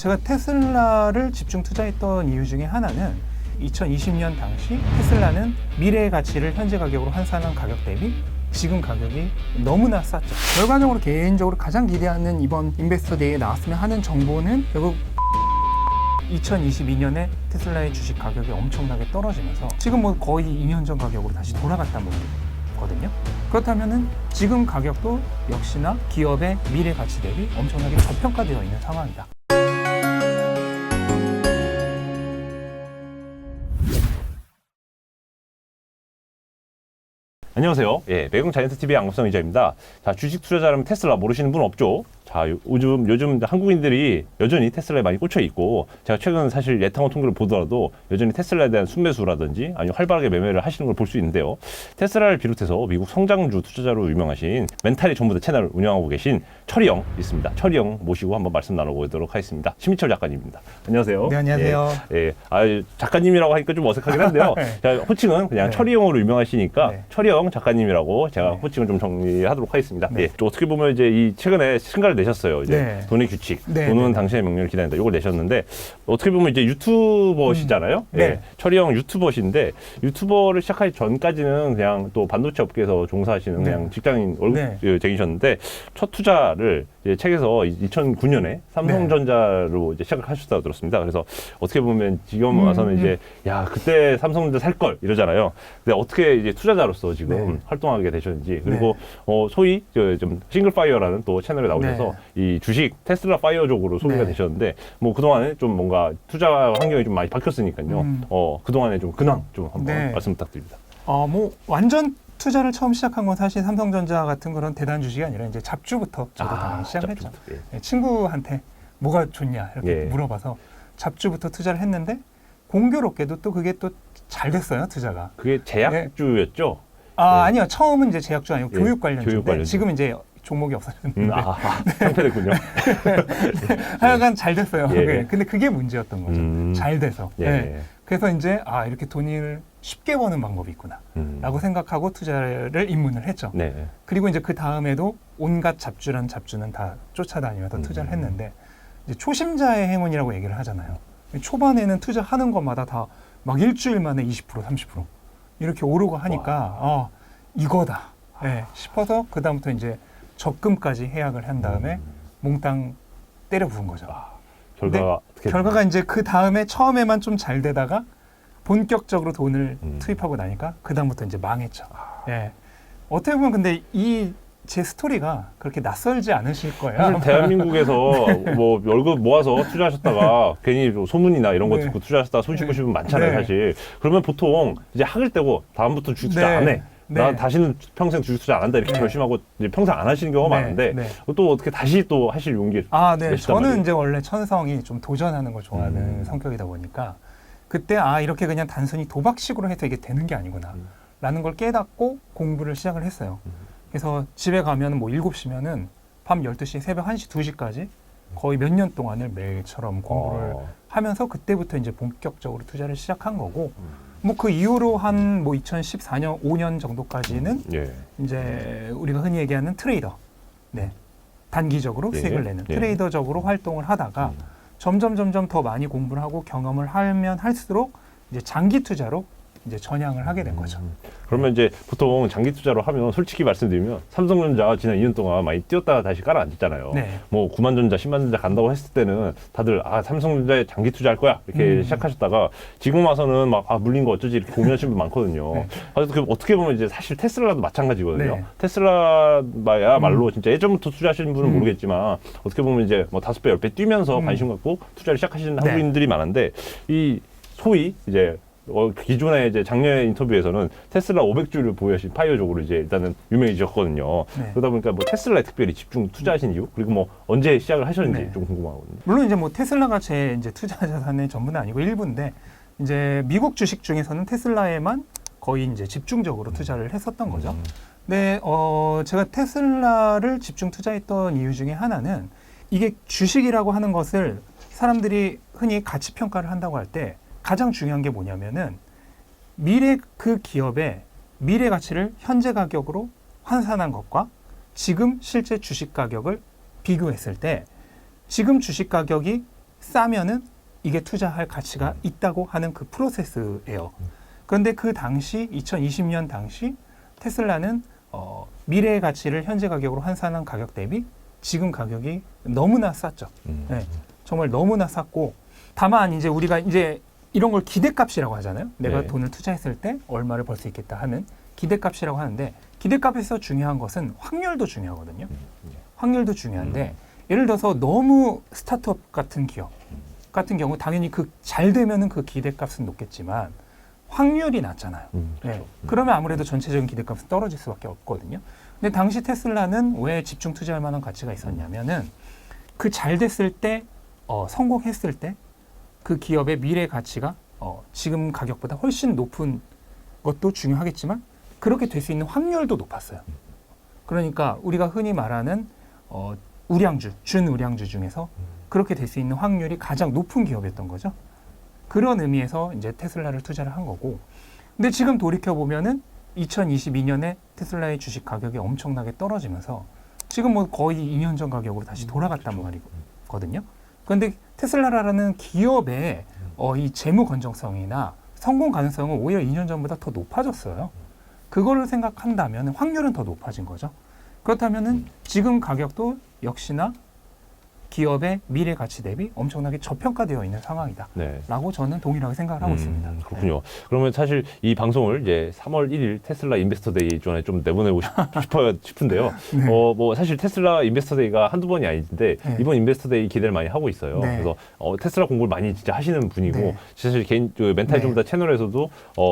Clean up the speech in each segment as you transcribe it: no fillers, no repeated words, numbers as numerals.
제가 테슬라를 집중 투자했던 이유 중에 하나는 2020년 당시 테슬라는 미래의 가치를 현재 가격으로 환산한 가격 대비 지금 가격이 너무나 쌌죠. 결과적으로 개인적으로 가장 기대하는 이번 인베스터 데이에 나왔으면 하는 정보는 결국 2022년에 테슬라의 주식 가격이 엄청나게 떨어지면서 지금 뭐 거의 2년 전 가격으로 다시 돌아갔다는 거거든요. 그렇다면은 지금 가격도 역시나 기업의 미래 가치 대비 엄청나게 저평가되어 있는 상황이다. 안녕하세요. 매경 자이언트TV의 안국성 기자입니다. 자, 주식 투자자라면 테슬라 모르시는 분 없죠? 자, 요즘 한국인들이 여전히 테슬라에 많이 꽂혀 있고, 제가 최근 사실 예상원 통계를 보더라도 여전히 테슬라에 대한 순매수라든지 아니면 활발하게 매매를 하시는 걸 볼 수 있는데요. 테슬라를 비롯해서 미국 성장주 투자자로 유명하신 멘탈이 전부 다 채널을 운영하고 계신 철이형 있습니다. 철이형 모시고 한번 말씀 나눠보도록 하겠습니다. 심희철 작가님입니다. 안녕하세요. 네, 안녕하세요. 작가님이라고 하니까 좀 어색하긴 한데요. 자, 호칭은 그냥 네. 철이형으로 유명하시니까 네. 철이형 작가님이라고 제가 네. 호칭을 좀 정리하도록 하겠습니다. 네. 어떻게 보면 이제 이 최근에 신가를 내셨어요. 이제 네. 돈의 규칙, 네. 돈은 네. 당신의 명령을 기다린다. 이걸 내셨는데 어떻게 보면 이제 유튜버시잖아요. 네. 철이형 유튜버신데 유튜버를 시작하기 전까지는 그냥 또 반도체 업계에서 종사하시는 네. 그냥 직장인 월급쟁이셨는데 네. 첫 투자를 이제 책에서 2009년에 삼성전자로 이제 시작을 하셨다고 들었습니다. 그래서 어떻게 보면 지금 와서는 이제 야 그때 삼성전자 살 걸 이러잖아요. 근데 어떻게 이제 투자자로서 지금 네. 활동하게 되셨는지 그리고 소위 좀 싱글파이어라는 또 채널에 나오셔서 이 주식 테슬라 파이어족으로 소개가 되셨는데 뭐 그동안에 좀 뭔가 투자 환경이 좀 많이 바뀌었으니까요. 그동안에 좀 근황 좀 한번 말씀 부탁드립니다. 뭐 완전 투자를 처음 시작한 건 사실 삼성전자 같은 그런 대단 주식이 아니라 이제 잡주부터 저도 당연히 시작을 했죠. 친구한테 뭐가 좋냐 이렇게 물어봐서 잡주부터 투자를 했는데 공교롭게도 또 그게 또 잘 됐어요, 투자가. 그게 제약주였죠? 아니요. 처음은 이제 제약주 아니고 교육 관련주인데 지금 이제 종목이 없어졌는데. 상패됐군요. 하여간 잘 됐어요. 근데 그게 문제였던 거죠. 잘 돼서. 그래서 이제 이렇게 돈을 쉽게 버는 방법이 있구나 라고 생각하고 투자를 입문을 했죠. 그리고 이제 그 다음에도 온갖 잡주란 잡주는 다 쫓아다니면서 투자를 했는데 이제 초심자의 행운이라고 얘기를 하잖아요. 초반에는 투자하는 것마다 다 막 일주일 만에 20%, 30% 이렇게 오르고 하니까 이거다 싶어서 그 다음부터 이제 적금까지 해약을 한 다음에 몽땅 때려 부은 거죠. 결과가 이제 그 다음에 처음에만 좀 잘 되다가 본격적으로 돈을 투입하고 나니까 그 다음부터 이제 망했죠. 어떻게 보면 근데 제 스토리가 그렇게 낯설지 않으실 거예요. 사실 대한민국에서 뭐 월급 모아서 투자하셨다가 괜히 소문이나 이런 거 듣고 투자하셨다가 손 씻고 싶으면 많잖아요, 사실. 그러면 보통 이제 학을 떼고 다음부터 주식 투자 안 해. 나 다시는 평생 주식 투자 안 한다 이렇게 결심하고 이제 평생 안 하시는 경우가 많은데 또 어떻게 다시 또 하실 용기를 저는 말이에요. 이제 원래 천성이 좀 도전하는 걸 좋아하는 성격이다 보니까 그때 이렇게 그냥 단순히 도박식으로 해서 이게 되는 게 아니구나 라는 걸 깨닫고 공부를 시작을 했어요. 그래서 집에 가면 뭐 7시면은 밤 12시, 새벽 1시, 2시까지 거의 몇 년 동안을 매일처럼 공부를 하면서 그때부터 이제 본격적으로 투자를 시작한 거고 뭐 그 이후로 한 뭐 2014년, 5년 정도까지는 이제 우리가 흔히 얘기하는 트레이더, 단기적으로 수익을 내는 트레이더적으로 활동을 하다가 점점 더 많이 공부를 하고 경험을 하면 할수록 이제 장기 투자로 이제 전향을 하게 된 거죠. 그러면 이제 보통 장기 투자로 하면 솔직히 말씀드리면 삼성전자 지난 2년 동안 많이 뛰었다가 다시 깔아앉았잖아요. 뭐 9만전자, 10만전자 간다고 했을 때는 다들 삼성전자에 장기 투자할 거야 이렇게 시작하셨다가 지금 와서는 막 물린 거 어쩌지 이렇게 고민하시는 분 많거든요. 그래서 어떻게 보면 이제 사실 테슬라도 마찬가지거든요. 테슬라야말로 진짜 예전부터 투자하시는 분은 모르겠지만 어떻게 보면 이제 뭐 5배, 10배 뛰면서 관심 갖고 투자를 시작하시는 한국인들이 많은데 이 소위 이제 기존에 이제 작년에 인터뷰에서는 테슬라 500주를 보유하신 파이어족으로 이제 일단은 유명해지셨거든요. 그러다 보니까 뭐 테슬라에 특별히 집중 투자하신 이유 그리고 뭐 언제 시작을 하셨는지 좀 궁금하거든요. 물론 이제 뭐 테슬라가 제 이제 투자 자산의 전부는 아니고 일부인데 이제 미국 주식 중에서는 테슬라에만 거의 이제 집중적으로 투자를 했었던 거죠. 근데 제가 테슬라를 집중 투자했던 이유 중에 하나는 이게 주식이라고 하는 것을 사람들이 흔히 가치 평가를 한다고 할 때 가장 중요한 게 뭐냐면은 그 기업의 미래 가치를 현재 가격으로 환산한 것과 지금 실제 주식 가격을 비교했을 때 지금 주식 가격이 싸면은 이게 투자할 가치가 있다고 하는 그 프로세스예요. 그런데 그 당시 2020년 당시 테슬라는 미래의 가치를 현재 가격으로 환산한 가격 대비 지금 가격이 너무나 쌌죠. 네, 정말 너무나 쌌고 다만 이제 우리가 이제 이런 걸 기대값이라고 하잖아요. 내가 네. 돈을 투자했을 때 얼마를 벌 수 있겠다 하는 기대값이라고 하는데 기대값에서 중요한 것은 확률도 중요하거든요. 확률도 중요한데 예를 들어서 너무 스타트업 같은 기업 같은 경우 당연히 그 잘 되면은 그 기대값은 높겠지만 확률이 낮잖아요. 네. 그러면 아무래도 전체적인 기대값은 떨어질 수밖에 없거든요. 근데 당시 테슬라는 왜 집중 투자할 만한 가치가 있었냐면은 그 잘 됐을 때 성공했을 때 그 기업의 미래 가치가 지금 가격보다 훨씬 높은 것도 중요하겠지만 그렇게 될 수 있는 확률도 높았어요. 그러니까 우리가 흔히 말하는 우량주, 준우량주 중에서 그렇게 될 수 있는 확률이 가장 높은 기업이었던 거죠. 그런 의미에서 이제 테슬라를 투자를 한 거고. 근데 지금 돌이켜 보면은 2022년에 테슬라의 주식 가격이 엄청나게 떨어지면서 지금 뭐 거의 2년 전 가격으로 다시 돌아갔단 말이거든요. 그런데 테슬라라는 기업의 이 재무 건전성이나 성공 가능성은 오히려 2년 전보다 더 높아졌어요. 그거를 생각한다면 확률은 더 높아진 거죠. 그렇다면은 지금 가격도 역시나 기업의 미래 가치 대비 엄청나게 저평가되어 있는 상황이다. 네. 라고 저는 동일하게 생각을 하고 있습니다. 그렇군요. 네. 그러면 사실 이 방송을 이제 3월 1일 테슬라 인베스터 데이 전에 좀 내보내고 싶어요 싶은데요. 네. 뭐 사실 테슬라 인베스터 데이가 한두 번이 아닌데 네. 이번 인베스터 데이 기대를 많이 하고 있어요. 네. 그래서 테슬라 공부를 많이 진짜 하시는 분이고 네. 사실 개인 멘탈 네. 좀더 채널에서도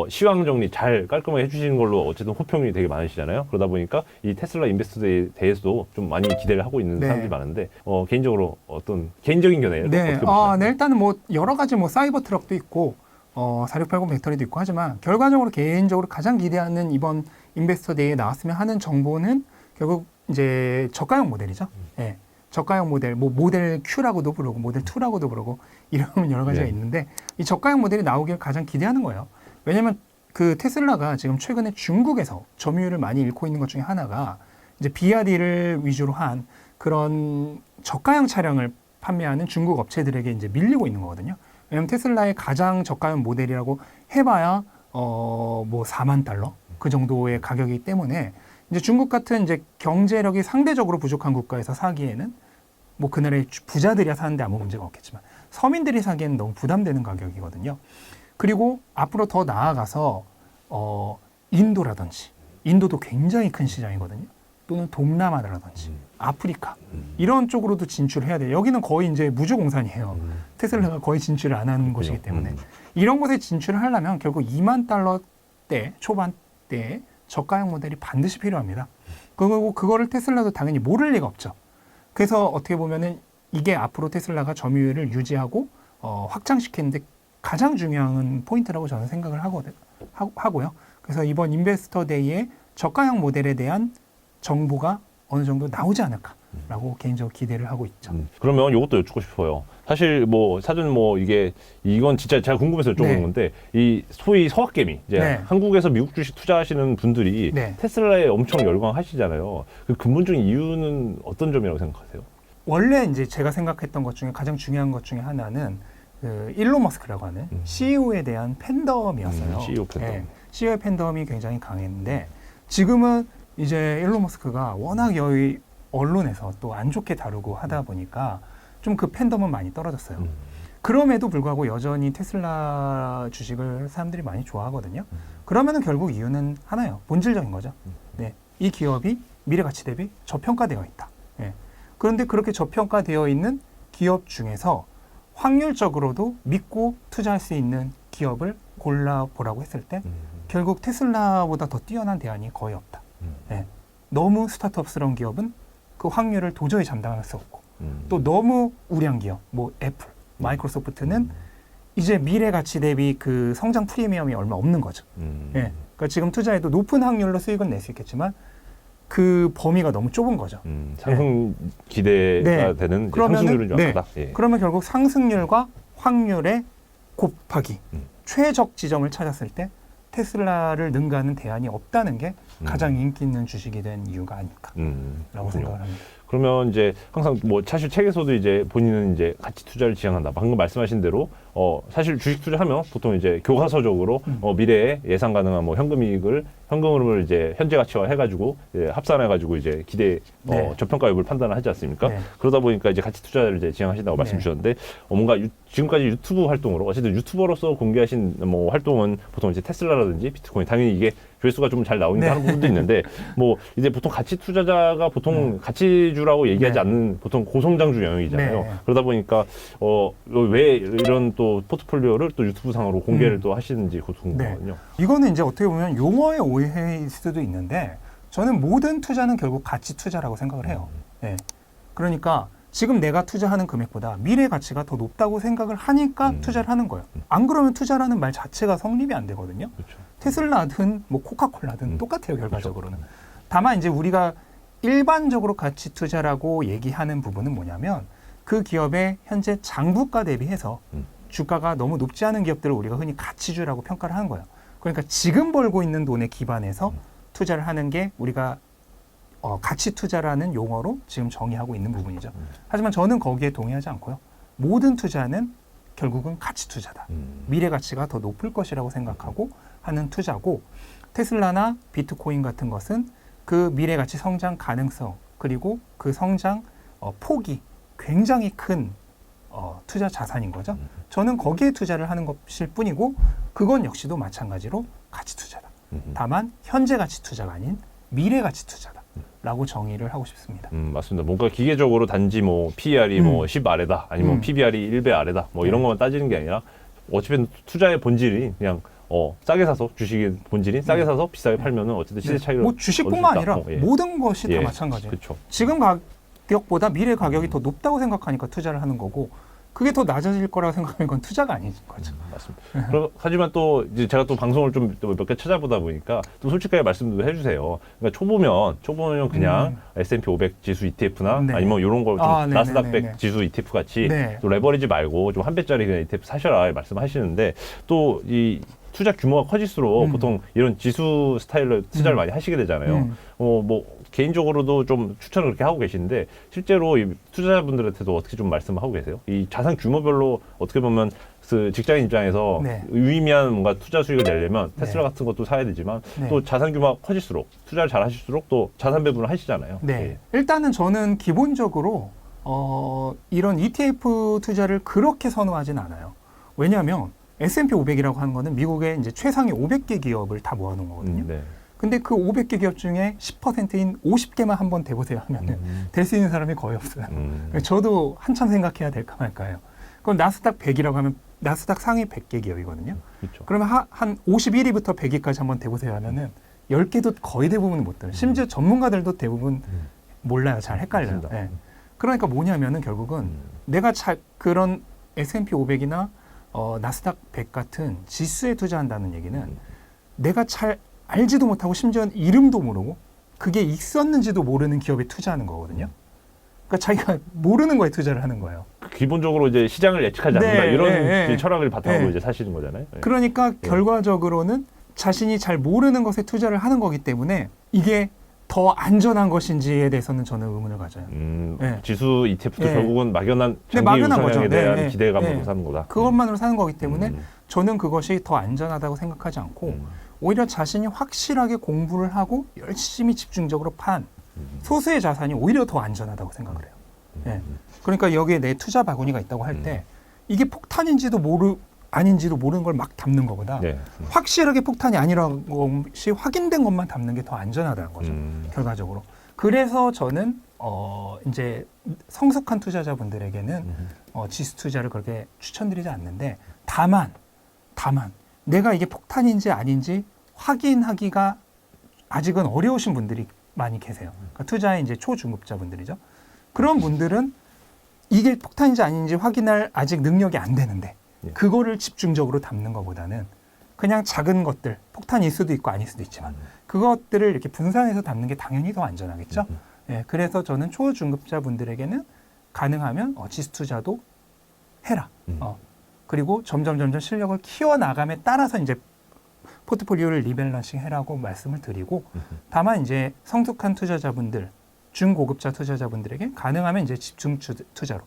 시황 정리 잘 깔끔하게 해주시는 걸로 어쨌든 호평이 되게 많으시잖아요. 그러다 보니까 이 테슬라 인베스터 데이에 대해서도 좀 많이 기대를 하고 있는 네. 사람들이 많은데 개인적으로 어떤 개인적인 견해를 네. 어떻게 보시나요? 네, 일단은 뭐 여러 가지 뭐 사이버 트럭도 있고 4680 배터리도 있고 하지만 결과적으로 개인적으로 가장 기대하는 이번 인베스터 데이에 나왔으면 하는 정보는 결국 이제 저가형 모델이죠. 네. 저가형 모델, 뭐 모델 Q라고도 부르고 모델 2라고도 부르고 이름은 여러 가지가 네. 있는데 이 저가형 모델이 나오길 가장 기대하는 거예요. 왜냐하면 그 테슬라가 지금 최근에 중국에서 점유율을 많이 잃고 있는 것 중에 하나가 이제 BYD를 위주로 한 그런 저가형 차량을 판매하는 중국 업체들에게 이제 밀리고 있는 거거든요. 왜냐하면 테슬라의 가장 저가형 모델이라고 해봐야 뭐 4만 달러 그 정도의 가격이기 때문에 이제 중국 같은 이제 경제력이 상대적으로 부족한 국가에서 사기에는 뭐 그나라의 부자들이야 사는데 아무 문제가 없겠지만 서민들이 사기에는 너무 부담되는 가격이거든요. 그리고 앞으로 더 나아가서 인도라든지 인도도 굉장히 큰 시장이거든요. 또는 동남아라든지 아프리카 이런 쪽으로도 진출해야 돼요. 여기는 거의 이제 무주공산이에요. 테슬라가 거의 진출을 안 하는 곳이기 때문에 이런 곳에 진출을 하려면 결국 2만 달러대 초반대에 저가형 모델이 반드시 필요합니다. 그리고 그거를 테슬라도 당연히 모를 리가 없죠. 그래서 어떻게 보면은 이게 앞으로 테슬라가 점유율을 유지하고 확장시키는데 가장 중요한 포인트라고 저는 생각을 하고요. 그래서 이번 인베스터 데이에 저가형 모델에 대한 정보가 어느 정도 나오지 않을까라고 개인적으로 기대를 하고 있죠. 그러면 이것도 여쭙고 싶어요. 사실 뭐 사전 뭐 이건 진짜 제가 궁금해서 여쭤보는 네. 건데 이 소위 서학개미 이제 네. 한국에서 미국 주식 투자하시는 분들이 네. 테슬라에 엄청 열광하시잖아요. 그 근본적인 이유는 어떤 점이라고 생각하세요? 원래 이제 제가 생각했던 것 중에 가장 중요한 것 중에 하나는 그 일론 머스크라고 하는 CEO에 대한 팬덤이었어요. CEO 팬덤. 네, CEO의 팬덤이 굉장히 강했는데 지금은 이제 일론 머스크가 워낙 여기 언론에서 또 안 좋게 다루고 하다 보니까 좀 그 팬덤은 많이 떨어졌어요. 그럼에도 불구하고 여전히 테슬라 주식을 사람들이 많이 좋아하거든요. 그러면은 결국 이유는 하나예요. 본질적인 거죠. 네, 이 기업이 미래 가치 대비 저평가되어 있다. 네. 그런데 그렇게 저평가되어 있는 기업 중에서 확률적으로도 믿고 투자할 수 있는 기업을 골라보라고 했을 때 결국 테슬라보다 더 뛰어난 대안이 거의 없다. 네. 너무 스타트업스러운 기업은 그 확률을 도저히 감당할 수 없고 또 너무 우량 기업, 뭐 애플, 마이크로소프트는 이제 미래 가치 대비 그 성장 프리미엄이 얼마 없는 거죠. 네. 그러니까 지금 투자해도 높은 확률로 수익은 낼 수 있겠지만 그 범위가 너무 좁은 거죠. 상승 기대가 네. 되는 그러면은, 상승률은 좀 네. 약하다. 예. 그러면 결국 상승률과 확률의 곱하기 최적 지점을 찾았을 때 테슬라를 능가하는 대안이 없다는 게 가장 인기 있는 주식이 된 이유가 아닐까라고 생각을 합니다. 그러면 이제 항상 뭐 사실 책에서도 이제 본인은 이제 가치 투자를 지향한다. 방금 말씀하신 대로 사실 주식 투자하면 보통 이제 교과서적으로 미래에 예상 가능한 뭐 현금흐름을 이제 현재 가치화 해가지고 합산해가지고 이제 기대 저평가 여부를 판단을 하지 않습니까? 그러다 보니까 이제 가치 투자를 이제 지향하신다고 말씀 주셨는데 뭔가 지금까지 유튜브 활동으로 어쨌든 유튜버로서 공개하신 뭐 활동은 보통 이제 테슬라라든지 비트코인 당연히 이게 조회수가 좀 잘 나오니까 하는 부분도 있는데 뭐 이제 보통 가치 투자자가 보통 가치주라고 얘기하지 않는 보통 고성장주 영역이잖아요. 그러다 보니까 왜 이런 또 포트폴리오를 또 유튜브 상으로 공개를 또 하시는지 궁금하거든요. 이거는 이제 어떻게 보면 용어의 오해일 수도 있는데 저는 모든 투자는 결국 가치 투자라고 생각을 해요. 그러니까 지금 내가 투자하는 금액보다 미래 가치가 더 높다고 생각을 하니까 투자를 하는 거예요. 안 그러면 투자라는 말 자체가 성립이 안 되거든요. 그렇죠. 테슬라든 뭐 코카콜라든 똑같아요, 결과적으로는. 다만 이제 우리가 일반적으로 가치 투자라고 얘기하는 부분은 뭐냐면 그 기업의 현재 장부가 대비해서 주가가 너무 높지 않은 기업들을 우리가 흔히 가치주라고 평가를 하는 거예요. 그러니까 지금 벌고 있는 돈에 기반해서 투자를 하는 게 우리가 가치 투자라는 용어로 지금 정의하고 있는 부분이죠. 하지만 저는 거기에 동의하지 않고요. 모든 투자는 결국은 가치 투자다. 미래 가치가 더 높을 것이라고 생각하고 하는 투자고 테슬라나 비트코인 같은 것은 그 미래 가치 성장 가능성 그리고 그 성장 폭이 굉장히 큰 투자 자산인 거죠. 저는 거기에 투자를 하는 것일 뿐이고 그건 역시도 마찬가지로 가치 투자다. 다만 현재 가치 투자가 아닌 미래 가치 투자다. 라고 정의를 하고 싶습니다. 맞습니다. 뭔가 기계적으로 단지 뭐 PER이 뭐 10 아래다 아니면 PBR이 1배 아래다 뭐 이런 것만 따지는 게 아니라 어차피 투자의 본질이 그냥 싸게 사서 주식의 본질이 싸게 사서 비싸게 팔면은 어쨌든 시세 차익을 뭐 주식뿐만 아니라 모든 것이 다 마찬가지예요. 그쵸. 지금 가격보다 미래 가격이 더 높다고 생각하니까 투자를 하는 거고 그게 더 낮아질 거라고 생각하면 그건 투자가 아닌 거죠. 맞습니다. 하지만 또 이제 제가 또 방송을 좀 몇 개 찾아보다 보니까 또 솔직하게 말씀도 해주세요. 그러니까 초보면 그냥 S&P 500 지수 ETF나 아니면 이런 거 좀 나스닥 100 지수 ETF 같이 또 레버리지 말고 좀 한 배짜리 그냥 ETF 사셔라 말씀하시는데 또 이 투자 규모가 커질수록 보통 이런 지수 스타일로 투자를 많이 하시게 되잖아요. 뭐 개인적으로도 좀 추천을 그렇게 하고 계시는데 실제로 이 투자자분들한테도 어떻게 좀 말씀하고 계세요? 이 자산 규모별로 어떻게 보면 그 직장인 입장에서 유의미한 뭔가 투자 수익을 내려면 테슬라 같은 것도 사야 되지만 또 자산 규모가 커질수록 투자를 잘 하실수록 또 자산 배분을 하시잖아요. 일단은 저는 기본적으로 이런 ETF 투자를 그렇게 선호하진 않아요. 왜냐하면 S&P 500이라고 하는 거는 미국의 이제 최상위 500개 기업을 다 모아놓은 거거든요. 근데 그 500개 기업 중에 10%인 50개만 한번 대보세요 하면은 될 수 있는 사람이 거의 없어요. 저도 한참 생각해야 될까 말까요. 그럼 나스닥 100이라고 하면 나스닥 상위 100개 기업이거든요. 그렇죠. 그러면 한 51위부터 100위까지 한번 대보세요 하면은 10개도 거의 대부분 못 들어요. 심지어 전문가들도 대부분 몰라요. 잘 헷갈려요. 그러니까 뭐냐면은 결국은 내가 그런 S&P 500이나 나스닥 100 같은 지수에 투자한다는 얘기는 내가 잘 알지도 못하고 심지어 이름도 모르고 그게 있었는지도 모르는 기업에 투자하는 거거든요. 그러니까 자기가 모르는 거에 투자를 하는 거예요. 기본적으로 이제 시장을 예측하지 않는다 이런 철학을 바탕으로 이제 사시는 거잖아요. 그러니까 결과적으로는 자신이 잘 모르는 것에 투자를 하는 거기 때문에 이게 더 안전한 것인지에 대해서는 저는 의문을 가져요. 지수 ETF도 결국은 막연한 장기 우상향에 대한 기대감으로 사는 거다. 그것만으로 사는 거기 때문에 저는 그것이 더 안전하다고 생각하지 않고 오히려 자신이 확실하게 공부를 하고 열심히 집중적으로 판 소수의 자산이 오히려 더 안전하다고 생각을 해요. 그러니까 여기에 내 투자 바구니가 있다고 할 때 이게 폭탄인지도 아닌지도 모르는 걸 막 담는 것보다 확실하게 폭탄이 아니라는 것이 확인된 것만 담는 게 더 안전하다는 거죠. 결과적으로. 그래서 저는 이제 성숙한 투자자분들에게는 지수 투자를 그렇게 추천드리지 않는데 다만 내가 이게 폭탄인지 아닌지 확인하기가 아직은 어려우신 분들이 많이 계세요. 그러니까 투자의 이제 초중급자분들이죠. 그런 분들은 이게 폭탄인지 아닌지 확인할 아직 능력이 안 되는데 그거를 집중적으로 담는 것보다는 그냥 작은 것들, 폭탄일 수도 있고 아닐 수도 있지만 그것들을 이렇게 분산해서 담는 게 당연히 더 안전하겠죠. 그래서 저는 초중급자분들에게는 가능하면 지수 투자도 해라. 그리고 점점 실력을 키워나감에 따라서 이제 포트폴리오를 리밸런싱 해라고 말씀을 드리고 다만 이제 성숙한 투자자분들, 중고급자 투자자분들에게 가능하면 이제 집중 투자로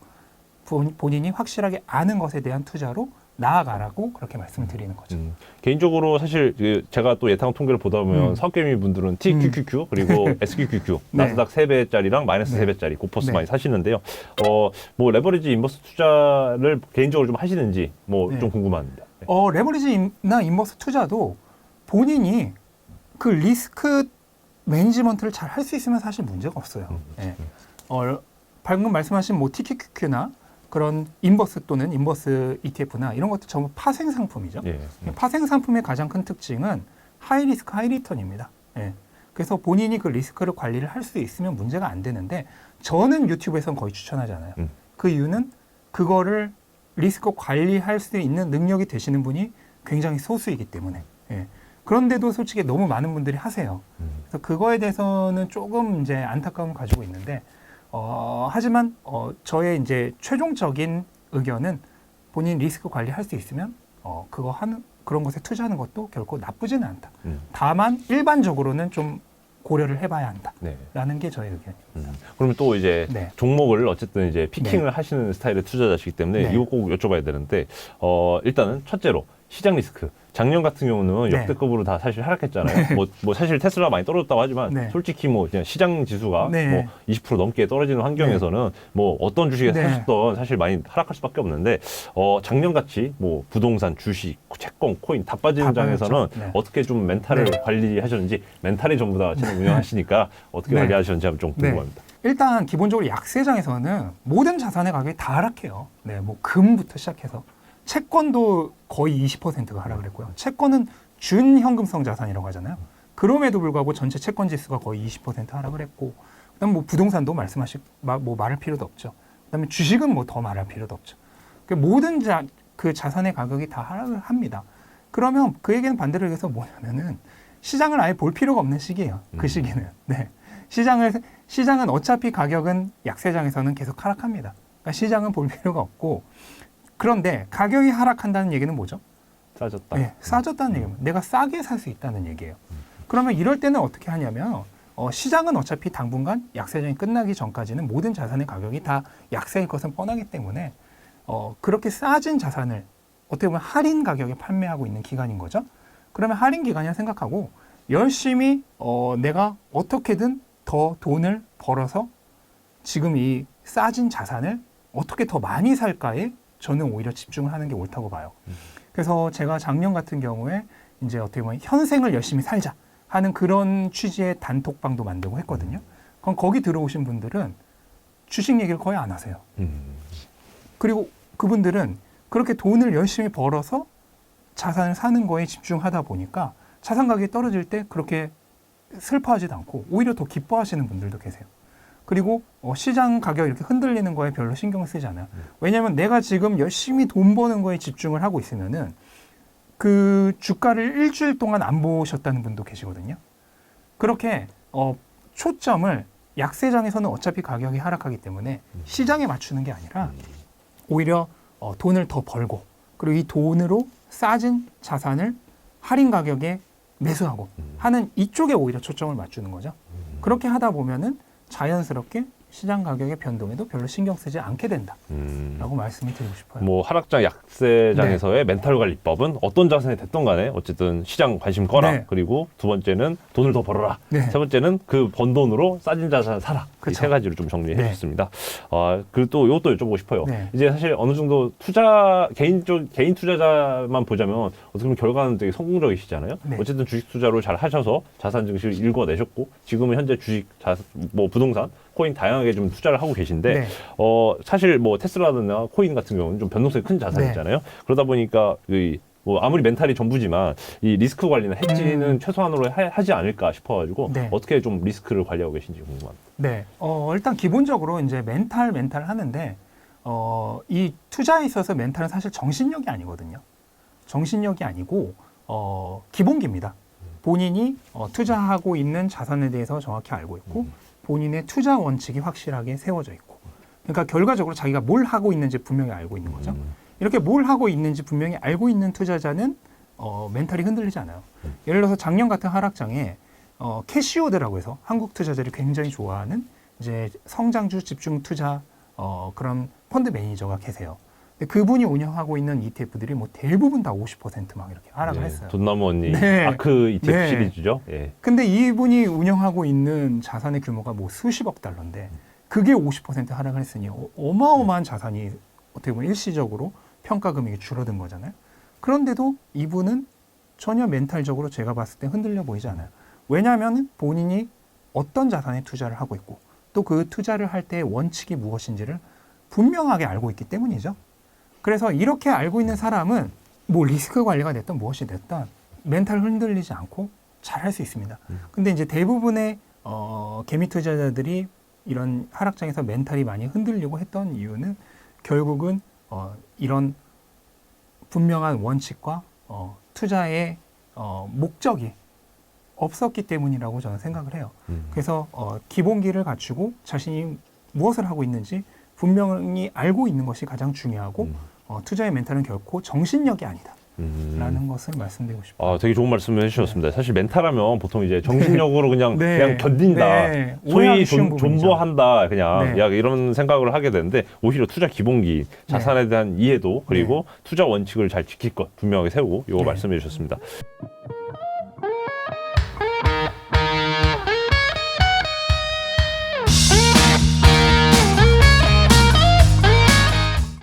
본인이 확실하게 아는 것에 대한 투자로 나아가라고 그렇게 말씀을 드리는 거죠. 개인적으로 사실 제가 또 예상 통계를 보다 보면 사업개미 분들은 TQQQ 그리고 SQQQ 네. 나스닥 3배짜리랑 마이너스 3배짜리 고퍼스 많이 사시는데요. 뭐 레버리지 인버스 투자를 개인적으로 좀 하시는지 뭐 좀 궁금합니다. 네. 레버리지나 인버스 투자도 본인이 그 리스크 매니지먼트를 잘 할 수 있으면 사실 문제가 없어요. 네. 방금 말씀하신 뭐 TQQQ나 그런 인버스 또는 인버스 ETF나 이런 것도 전부 파생 상품이죠. 예. 파생 상품의 가장 큰 특징은 하이 리스크 하이 리턴입니다. 예. 그래서 본인이 그 리스크를 관리를 할 수 있으면 문제가 안 되는데 저는 유튜브에선 거의 추천하잖아요. 그 이유는 그거를 리스크 관리할 수 있는 능력이 되시는 분이 굉장히 소수이기 때문에. 예. 그런데도 솔직히 너무 많은 분들이 하세요. 그래서 그거에 대해서는 조금 이제 안타까움을 가지고 있는데 하지만 저의 이제 최종적인 의견은 본인 리스크 관리할 수 있으면 그런 것에 투자하는 것도 결코 나쁘지는 않다. 다만 일반적으로는 좀 고려를 해봐야 한다라는 게 저의 의견입니다. 그러면 또 이제 종목을 어쨌든 이제 피킹을 네. 하시는 스타일의 투자자시기 때문에 네. 이거 꼭 여쭤봐야 되는데 일단은 첫째로 시장 리스크. 작년 같은 경우는 역대급으로 다 사실 하락했잖아요. 뭐 사실 테슬라 많이 떨어졌다고 하지만 솔직히 뭐 그냥 시장 지수가 뭐 20% 넘게 떨어지는 환경에서는 뭐 어떤 주식에 사셨던 사실 많이 하락할 수밖에 없는데 작년 같이 뭐 부동산, 주식, 채권, 코인 다 빠지는 장에서는 어떻게 좀 멘탈을 관리하셨는지 멘탈이 전부 다 채널 운영하시니까 어떻게 관리하셨는지 한번 좀 궁금합니다. 일단 기본적으로 약세장에서는 모든 자산의 가격이 다 하락해요. 뭐 금부터 시작해서. 채권도 거의 20%가 하락을 했고요. 채권은 준현금성 자산이라고 하잖아요. 그럼에도 불구하고 전체 채권 지수가 거의 20% 하락을 했고, 그다음 뭐 부동산도 뭐 말할 필요도 없죠. 그다음에 주식은 뭐 더 말할 필요도 없죠. 모든 그 자산의 가격이 다 하락을 합니다. 그러면 그 얘기는 반대로 얘기해서 뭐냐면은 시장을 아예 볼 필요가 없는 시기예요. 그 시기는. 시장은 어차피 가격은 약세장에서는 계속 하락합니다. 그러니까 시장은 볼 필요가 없고. 그런데 가격이 하락한다는 얘기는 뭐죠? 싸졌다. 네, 싸졌다는 얘기는 내가 싸게 살 수 있다는 얘기예요. 그러면 이럴 때는 어떻게 하냐면 시장은 어차피 당분간 약세장이 끝나기 전까지는 모든 자산의 가격이 다 약세일 것은 뻔하기 때문에 그렇게 싸진 자산을 어떻게 보면 할인 가격에 판매하고 있는 기간인 거죠. 그러면 할인 기간이라 생각하고 열심히 내가 어떻게든 더 돈을 벌어서 지금 이 싸진 자산을 어떻게 더 많이 살까에 저는 오히려 집중을 하는 게 옳다고 봐요. 그래서 제가 작년 같은 경우에 이제 어떻게 보면 현생을 열심히 살자 하는 그런 취지의 단톡방도 만들고 했거든요. 그럼 거기 들어오신 분들은 주식 얘기를 거의 안 하세요. 그리고 그분들은 그렇게 돈을 열심히 벌어서 자산을 사는 거에 집중하다 보니까 자산 가격이 떨어질 때 그렇게 슬퍼하지도 않고 오히려 더 기뻐하시는 분들도 계세요. 그리고 시장 가격이 이렇게 흔들리는 거에 별로 신경을 쓰지 않아요. 왜냐하면 내가 지금 열심히 돈 버는 거에 집중을 하고 있으면은 그 주가를 일주일 동안 안 보셨다는 분도 계시거든요. 그렇게 초점을 약세장에서는 어차피 가격이 하락하기 때문에 시장에 맞추는 게 아니라 오히려 돈을 더 벌고 그리고 이 돈으로 싸진 자산을 할인 가격에 매수하고 하는 이쪽에 오히려 초점을 맞추는 거죠. 그렇게 하다 보면은 자연스럽게 시장 가격의 변동에도 별로 신경 쓰지 않게 된다라고 말씀을 드리고 싶어요. 뭐 하락장 약세장에서의 멘탈 관리법은 어떤 자산이 됐던 간에 어쨌든 시장 관심 꺼라. 그리고 두 번째는 돈을 더 벌어라. 세 번째는 그 번 돈으로 싸진 자산 사라. 이 세 가지로 좀 정리해 주셨습니다. 그리고 또 이것도 여쭤보고 싶어요. 이제 사실 어느 정도 개인 투자자만 보자면 어떻게 보면 결과는 되게 성공적이시잖아요. 어쨌든 주식 투자로 잘 하셔서 자산 증식을 일궈내셨고 지금은 현재 주식, 뭐 부동산, 코인 다양하게 좀 투자를 하고 계신데 사실 뭐 테슬라나 코인 같은 경우는 좀 변동성이 큰 자산이잖아요. 그러다 보니까 뭐 아무리 멘탈이 전부지만 이 리스크 관리나 해지는 최소한으로 하지 않을까 싶어가지고 어떻게 좀 리스크를 관리하고 계신지 궁금합니다. 일단 기본적으로 이제 멘탈 하는데 이 투자에 있어서 멘탈은 사실 정신력이 아니거든요. 정신력이 아니고 기본기입니다. 본인이 투자하고 있는 자산에 대해서 정확히 알고 있고 본인의 투자 원칙이 확실하게 세워져 있고 그러니까 결과적으로 자기가 뭘 하고 있는지 분명히 알고 있는 거죠. 이렇게 뭘 하고 있는지 분명히 알고 있는 투자자는 멘탈이 흔들리지 않아요. 예를 들어서 작년 같은 하락장에 캐시오드라고 해서 한국 투자자들이 굉장히 좋아하는 이제 성장주 집중 투자 그런 펀드 매니저가 계세요. 근데 그분이 운영하고 있는 ETF들이 뭐 대부분 다 50%막 이렇게 하락을 했어요. 돈나무 언니 네. 아크 ETF 네. 시리즈죠. 예. 근데 이분이 운영하고 있는 자산의 규모가 뭐 수십억 달러인데 그게 50% 하락을 했으니 어마어마한 자산이 어떻게 보면 일시적으로 평가 금액이 줄어든 거잖아요. 그런데도 이분은 전혀 멘탈적으로 제가 봤을 때 흔들려 보이지 않아요. 왜냐하면 본인이 어떤 자산에 투자를 하고 있고 또 그 투자를 할 때의 원칙이 무엇인지를 분명하게 알고 있기 때문이죠. 그래서 이렇게 알고 있는 사람은 뭐 리스크 관리가 됐든 무엇이 됐든 멘탈 흔들리지 않고 잘 할 수 있습니다. 근데 이제 대부분의 개미 투자자들이 이런 하락장에서 멘탈이 많이 흔들리고 했던 이유는 결국은 이런 분명한 원칙과 투자의 목적이 없었기 때문이라고 저는 생각을 해요. 그래서 기본기를 갖추고 자신이 무엇을 하고 있는지 분명히 알고 있는 것이 가장 중요하고 투자의 멘탈은 결코 정신력이 아니다. 라는 것을 말씀드리고 싶어요. 되게 좋은 말씀을 해주셨습니다. 사실 멘탈하면 보통 이제 정신력으로 그냥 견딘다. 소위 존버한다. 그냥 이런 생각을 하게 되는데 오히려 투자 기본기, 자산에 대한 이해도 그리고 투자 원칙을 잘 지킬 것 분명하게 세우고 이거 말씀해 주셨습니다.